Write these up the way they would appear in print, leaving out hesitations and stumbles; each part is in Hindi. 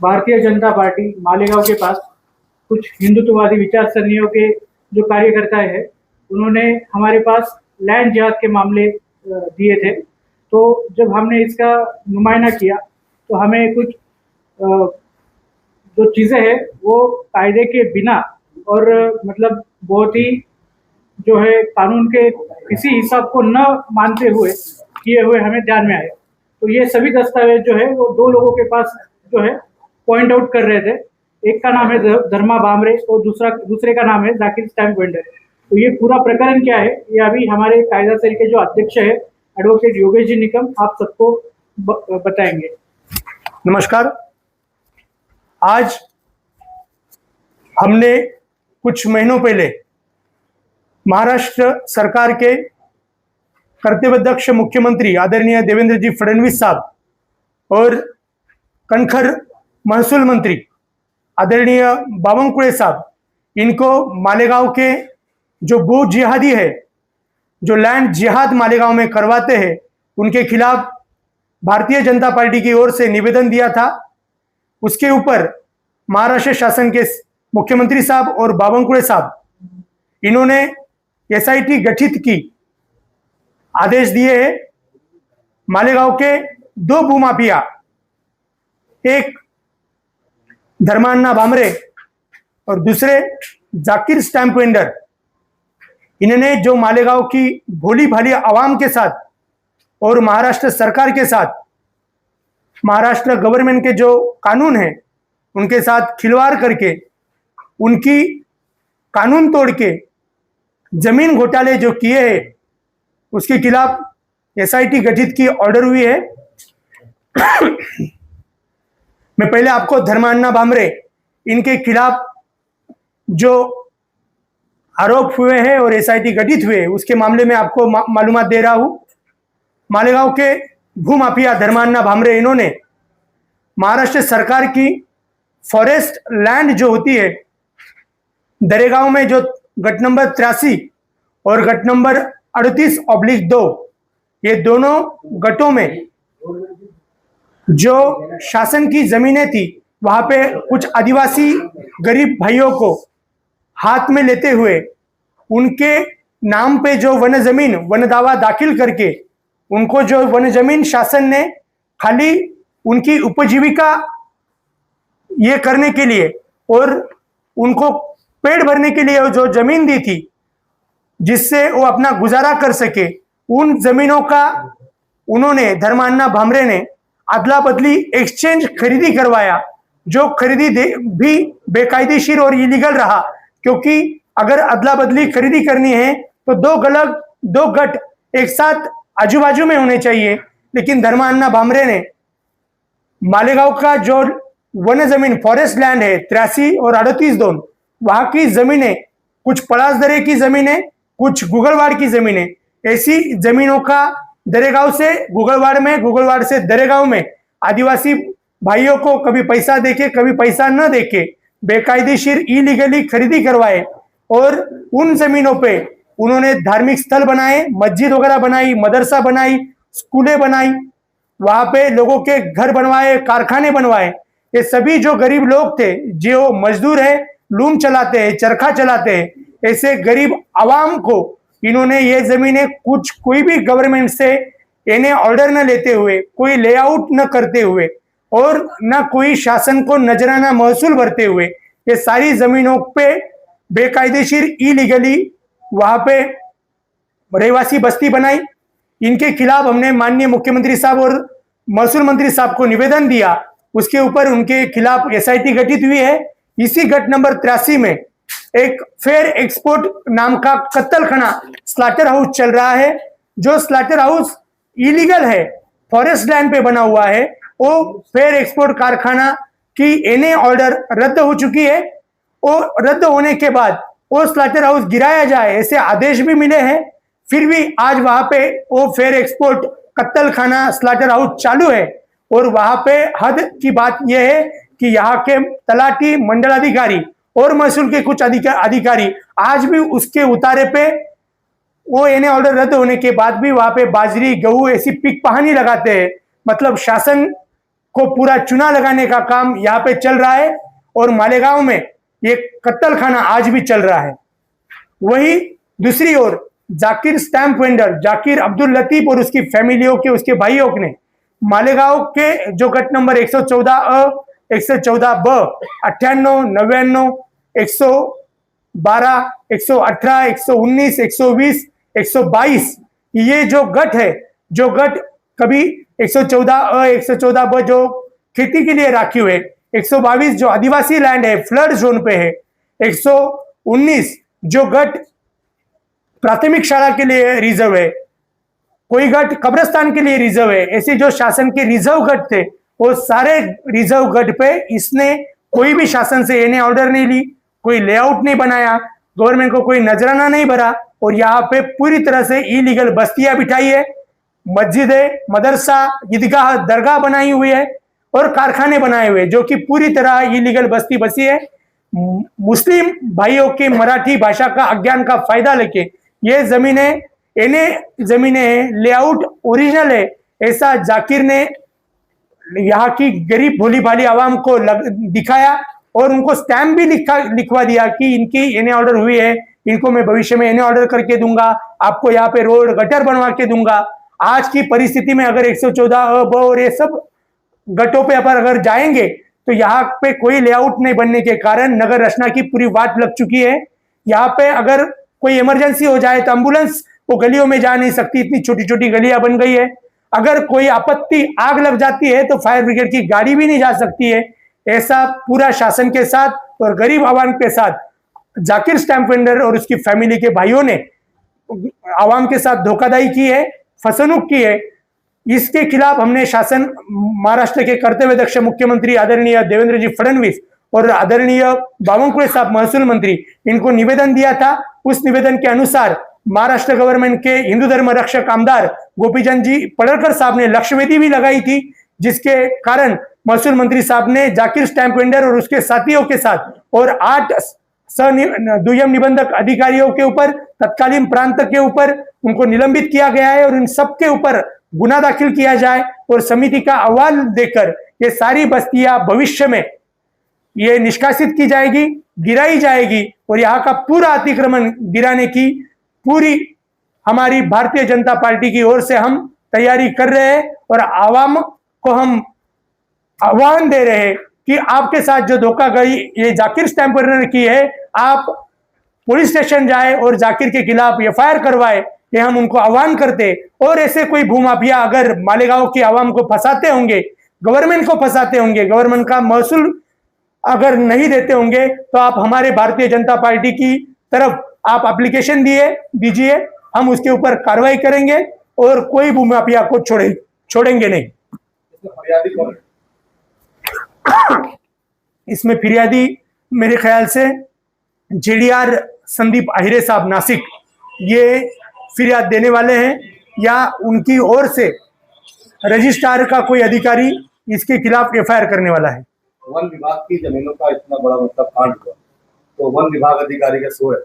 भारतीय जनता पार्टी मालेगांव के पास कुछ हिंदुत्ववादी विचारसरणियों के जो कार्यकर्ता है, उन्होंने हमारे पास लैंड जिहाद के मामले दिए थे। तो जब हमने इसका नुमाइना किया तो हमें कुछ जो चीज़ें हैं वो कायदे के बिना और मतलब बहुत ही जो है कानून के किसी हिसाब को न मानते हुए किए हुए हमें ध्यान में आए। तो ये सभी दस्तावेज जो है वो दो लोगों के पास जो है पॉइंट आउट कर रहे थे। एक का नाम है धर्मा बामरे और दूसरे का नाम है जाकिर स्टैम्प वेंडर। तो ये पूरा प्रकरण क्या है, ये अभी हमारे कायदा सेल के जो अध्यक्ष है एडवोकेट योगेश जी निकम आप सबको बताएंगे। नमस्कार। आज हमने कुछ महीनों पहले महाराष्ट्र सरकार के कर्तव्यदक्ष मुख्यमंत्री आदरणीय देवेंद्र जी फडणवीस साहब और कनखर महसूल मंत्री आदरणीय बावनकुळे साहब, इनको मालेगांव के जो भू जिहादी है, जो लैंड जिहाद मालेगांव में करवाते हैं, उनके खिलाफ भारतीय जनता पार्टी की ओर से निवेदन दिया था। उसके ऊपर महाराष्ट्र शासन के मुख्यमंत्री साहब और बावनकुळे साहब, इन्होंने एसआईटी गठित की आदेश दिए हैं। मालेगांव के दो भूमाफिया, एक धर्मान्ना बामरे और दूसरे जाकिर स्टैम्प वेंडर, इन्होंने जो मालेगांव की भोली भाली आवाम के साथ और महाराष्ट्र सरकार के साथ, महाराष्ट्र गवर्नमेंट के जो कानून है उनके साथ खिलवाड़ करके, उनकी कानून तोड़ के जमीन घोटाले जो किए हैं, उसके खिलाफ एसआईटी गठित की ऑर्डर हुई है। मैं पहले आपको धर्मान्ना बामरे, इनके खिलाफ जो आरोप हुए हैं और एसआईटी गठित हुए उसके मामले में आपको मालूमात दे रहा हूं। मालेगांव के भूमाफिया धर्मान्ना बामरे, इन्होंने महाराष्ट्र सरकार की फॉरेस्ट लैंड जो होती है, दरेगांव में जो गट नंबर 83 और गट नंबर 38/2, ये दोनों गटों में जो शासन की जमीनें थी, वहां पे कुछ आदिवासी गरीब भाइयों को हाथ में लेते हुए उनके नाम पे जो वन जमीन वन दावा दाखिल करके, उनको जो वन जमीन शासन ने खाली उनकी उपजीविका ये करने के लिए और उनको पेट भरने के लिए जो जमीन दी थी जिससे वो अपना गुजारा कर सके, उन जमीनों का उन्होंने धर्मान्ना बामरे ने अदला बदली एक्सचेंज खरीदी करवाया, जो खरीदी भी बेकायदेशीर और इलीगल रहा। क्योंकि अगर अदला बदली खरीदी करनी है तो दो गट एक साथ आजू बाजू में होने चाहिए, लेकिन धर्मान्ना बामरे ने मालेगांव का जो वन जमीन फॉरेस्ट लैंड है 83 और 38/2, वहां की जमीनें, कुछ पलासदरे की जमीनें, कुछ गुगलवाड़ की जमीनें, ऐसी जमीनों का दरेगांव से गुगलवाड़ में, गुगलवाड़ से दरेगांव में आदिवासी भाइयों को कभी पैसा देके कभी पैसा न देके बेकायदेशीर इलीगली खरीदी करवाए और उन जमीनों पे उन्होंने धार्मिक स्थल बनाए, मस्जिद वगैरह बनाई, मदरसा बनाई, स्कूलें बनाई, वहां पे लोगों के घर बनवाए, कारखाने बनवाए। ये सभी जो गरीब लोग थे, जो मजदूर है, लूम चलाते हैं, चरखा चलाते हैं, ऐसे गरीब आवाम को इन्होंने ये जमीनें कोई भी गवर्नमेंट से इन्हें ऑर्डर न लेते हुए, कोई लेआउट न करते हुए और न कोई शासन को नजराना महसूल भरते हुए, ये सारी जमीनों पे बेकायदेशीर इलीगली वहां पे रहवासी बस्ती बनाई। इनके खिलाफ हमने माननीय मुख्यमंत्री साहब और महसूल मंत्री साहब को निवेदन दिया। उसके ऊपर उनके खिलाफ एसआईटी गठित हुई है। इसी गट नंबर 83 में एक फेयर एक्सपोर्ट नाम का कत्तलखाना स्लाटर हाउस चल रहा है, जो स्लाटर हाउस इलीगल है, फॉरेस्ट लैंड पे बना हुआ है। वो फेयर एक्सपोर्ट कारखाना की एनए ऑर्डर रद्द हो चुकी है। वो रद्द होने के बाद वो स्लाटर हाउस गिराया जाए ऐसे आदेश भी मिले हैं, फिर भी आज वहां पे वो फेयर एक्सपोर्ट कत्तलखाना स्लाटर हाउस चालू है। और वहां पे हद की बात यह है कि यहाँ के तलाटी, मंडल अधिकारी और महसूल के कुछ अधिकारी आज भी उसके उतारे पे वो एनए ऑर्डर रद्द होने के बाद भी वहां पे बाजरी, गेहूं ऐसी पिक पहानी लगाते हैं। मतलब शासन को पूरा चुना लगाने का काम यहाँ पे चल रहा है और मालेगांव में ये कत्ल खाना आज भी चल रहा है। वही दूसरी ओर जाकिर स्टैंप वेंडर जाकिर अब्दुल लतीफ और उसकी फैमिलियों के उसके भाइयों ने मालेगांव के जो गट नंबर 114 114 ब 98 99 112 118 119 120 122 ये जो गट है, जो गट कभी 114 114 ब जो खेती के लिए राखी हुए, 122 जो आदिवासी लैंड है फ्लड जोन पे है, 119 जो गट प्राथमिक शाला के लिए रिजर्व है, कोई गट कब्रिस्तान के लिए रिजर्व है, ऐसे जो शासन के रिजर्व गट थे वो सारे रिजर्व गट पे इसने कोई भी शासन से एने ऑर्डर नहीं ली, कोई लेआउट नहीं बनाया, गवर्नमेंट को कोई नजराना नहीं भरा और यहाँ पे पूरी तरह से इलीगल बस्तियां बिठाई है, मस्जिदें, मदरसा, ईदगाह, दरगाह बनाई हुई है और कारखाने बनाए हुए जो कि पूरी तरह इलीगल बस्ती बसी है। मुस्लिम भाइयों के मराठी भाषा का अज्ञान का फायदा लेके ये जमीनें जमीनें लेआउट ओरिजिनल है ऐसा जाकिर ने यहाँ की गरीब भोली भाली आवाम को दिखाया और उनको स्टैम्प भी लिखवा दिया कि इनकी एने ऑर्डर हुई है, इनको मैं भविष्य में एने ऑर्डर करके दूंगा, आपको यहाँ पे रोड गटर बनवा के दूंगा। आज की परिस्थिति में अगर 114 ब और ये सब गटों पे अगर जाएंगे तो यहाँ पे कोई लेआउट नहीं बनने के कारण नगर रचना की पूरी वाट लग चुकी है। यहाँ पे अगर कोई इमरजेंसी हो जाए तो एम्बुलेंस वो गलियों में जा नहीं सकती, इतनी छोटी छोटी गलियां बन गई है। अगर कोई आपत्ति आग लग जाती है तो फायर ब्रिगेड की गाड़ी भी नहीं जा सकती है। ऐसा पूरा शासन के साथ और गरीब आवाम के साथ जाकिर स्टैंप वेंडर और उसकी फैमिली के भाइयों ने आवाम के साथ धोखाधड़ी की है, फसनुक की है। इसके खिलाफ हमने शासन महाराष्ट्र के कर्तव्य दक्ष मुख्यमंत्री आदरणीय देवेंद्र जी फडणवीस और आदरणीय बावनकुळे साहब महसूल मंत्री इनको निवेदन दिया था। उस निवेदन के अनुसार महाराष्ट्र गवर्नमेंट के हिंदू धर्म रक्षक आमदार गोपीचंद जी पडळकर साहब ने लक्ष्यवेदी भी लगाई थी, जिसके कारण महसूल मंत्री साहब ने जाकिर स्टैंप वेंडर और उसके साथियों के साथ और 8 दुय्यम निबंधक अधिकारियों के ऊपर तत्कालीन प्रांत के ऊपर उनको निलंबित किया गया है और इन सबके ऊपर गुना दाखिल किया जाए और समिति का अहवाल देकर ये सारी बस्तियां भविष्य में ये निष्कासित की जाएगी, गिराई जाएगी और यहाँ का पूरा अतिक्रमण गिराने की पूरी हमारी भारतीय जनता पार्टी की ओर से हम तैयारी कर रहे हैं और आवाम को हम आह्वान दे रहे हैं कि आपके साथ जो धोखाधड़ी ये जाकिर स्टैंप वेंडर की है, आप पुलिस स्टेशन जाए और जाकिर के खिलाफ एफआईआर करवाए, ये हम उनको आह्वान करते। और ऐसे कोई भूमाफिया अगर मालेगांव की आवाम को फंसाते होंगे, गवर्नमेंट को फंसाते होंगे, गवर्नमेंट का महसूल अगर नहीं देते होंगे तो आप हमारे भारतीय जनता पार्टी की तरफ आप एप्लीकेशन दीजिए, हम उसके ऊपर कार्रवाई करेंगे और कोई भूमाफिया को छोड़ेंगे नहीं। इसमें फिरियादी मेरे ख्याल से जेडीआर संदीप आहिरे साहब नासिक ये फिरियाद देने वाले हैं या उनकी ओर से रजिस्ट्रार का कोई अधिकारी इसके खिलाफ एफआईआर करने वाला है। वन विभाग की जमीनों का इतना बड़ा मतलब कांड हुआ तो वन विभाग अधिकारी का शो है।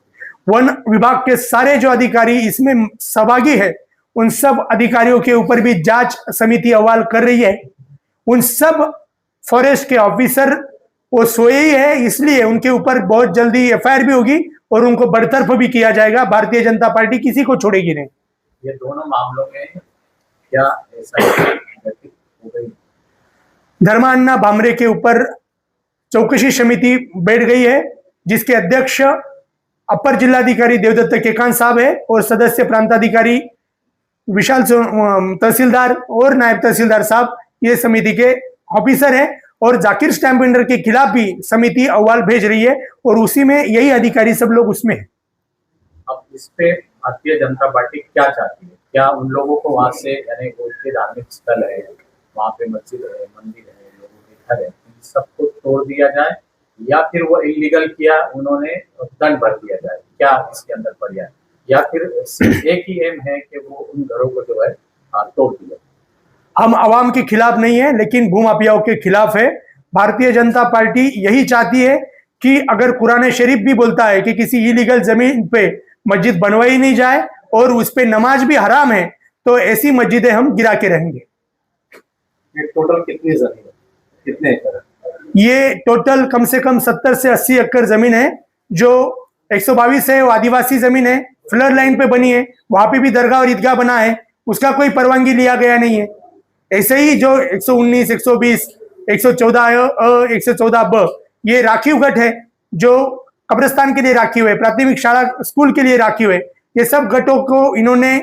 वन विभाग के सारे जो अधिकारी इसमें सहभागी है उन सब अधिकारियों के ऊपर भी जांच समिति अहवाल कर रही है। उन सब फॉरेस्ट के ऑफिसर वो सोए ही है, इसलिए उनके ऊपर बहुत जल्दी एफआईआर भी होगी और उनको बरतरफ भी किया जाएगा। भारतीय जनता पार्टी किसी को छोड़ेगी नहीं। ये दोनों मामलों में क्या ऐसा हो गई? धर्मान्ना भामरे के ऊपर चौकसी समिति बैठ गई है जिसके अध्यक्ष अपर जिलाधिकारी देवदत्त केकांत साहब है और सदस्य प्रांताधिकारी विशाल तहसीलदार और नायब तहसीलदार साहब ये समिति के ऑफिसर है और जाकिर स्टैंप वेंडर के खिलाफ भी समिति अहवाल भेज रही है और उसी में यही अधिकारी सब लोग उसमें है। अब इस पे भारतीय जनता पार्टी क्या चाहती है? क्या उन लोगों को वहां से यानी उनके धार्मिक स्थल है, वहां पे मस्जिद है, मंदिर है, लोगों के घर है, इन सबको तोड़ दिया जाए या फिर वो इलीगल किया उन्होंने दंड भर दिया जाए? क्या इसके अंदर पर्याय या फिर सिर्फ एक ही एम है कि वो उन घरों को जो है तोड़ दिया? हम आवाम के खिलाफ नहीं है लेकिन भूमाफियाओं के खिलाफ है। भारतीय जनता पार्टी यही चाहती है कि अगर कुरान शरीफ भी बोलता है कि किसी इलीगल जमीन पे मस्जिद बनवाई नहीं जाए और उस पे नमाज भी हराम है तो ऐसी मस्जिदें हम गिरा के रहेंगे। टोटल कितनी जमीन है? कितने एकड़ है? ये टोटल कम से कम 70 से 80 एकड़ जमीन है, जो 122 है वो आदिवासी जमीन है, फ्लड लाइन पे बनी है, वहां पे भी दरगाह और ईदगाह बना है, उसका कोई परवानगी लिया गया नहीं है। ऐसे ही जो 119, 120, 114 114 ब ये राखीव गट है, जो कब्रिस्तान के लिए राखीव है, प्राथमिक शाला स्कूल के लिए राखीव है। ये सब गटों को इन्होंने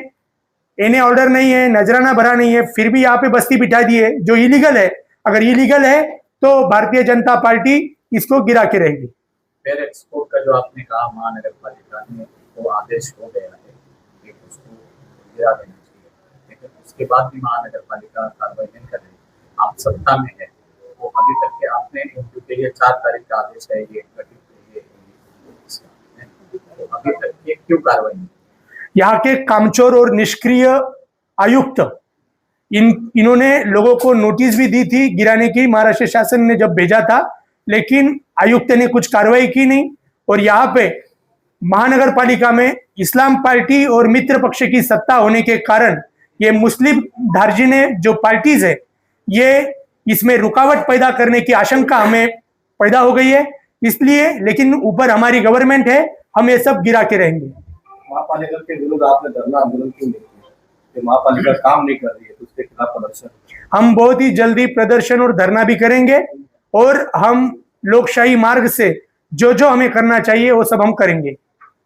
इन्हें ऑर्डर नहीं है, नजराना भरा नहीं है, फिर भी यहाँ पे बस्ती बिठा दी है, जो इलीगल है। अगर इलीगल है तो भारतीय जनता पार्टी इसको गिरा के रहेगी। फेयर एक्सपोर्ट का जो आपने कहा महानगर पालिका ने वो आदेश हो गया है कि उसको गिरा देना चाहिए, लेकिन उसके बाद भी महानगर पालिका कार्रवाई नहीं कर रही। आप सत्ता में है, वो अभी तक के आपने उनके लिए 4 तारीख का आदेश है, ये गठित तो अभी तक ये क्यों कार्रवाई नहीं? यहाँ के कामचोर और निष्क्रिय आयुक्त इन्होंने लोगों को नोटिस भी दी थी गिराने की, महाराष्ट्र शासन ने जब भेजा था, लेकिन आयुक्त ने कुछ कार्रवाई की नहीं। और यहाँ पे महानगर पालिका में इस्लाम पार्टी और मित्र पक्ष की सत्ता होने के कारण ये मुस्लिम धार्जिने जो पार्टीज है, ये इसमें रुकावट पैदा करने की आशंका हमें पैदा हो गई है। इसलिए, लेकिन ऊपर हमारी गवर्नमेंट है, हम ये सब गिरा के रहेंगे। महापालिका के विरुद्ध आपने धरना आंदोलन क्यों नहीं किया? महापालिका काम नहीं कर रही है तो उसके खिलाफ प्रदर्शन। हम बहुत ही जल्दी प्रदर्शन और धरना भी करेंगे, और हम लोकशाही मार्ग से जो जो हमें करना चाहिए वो सब हम करेंगे।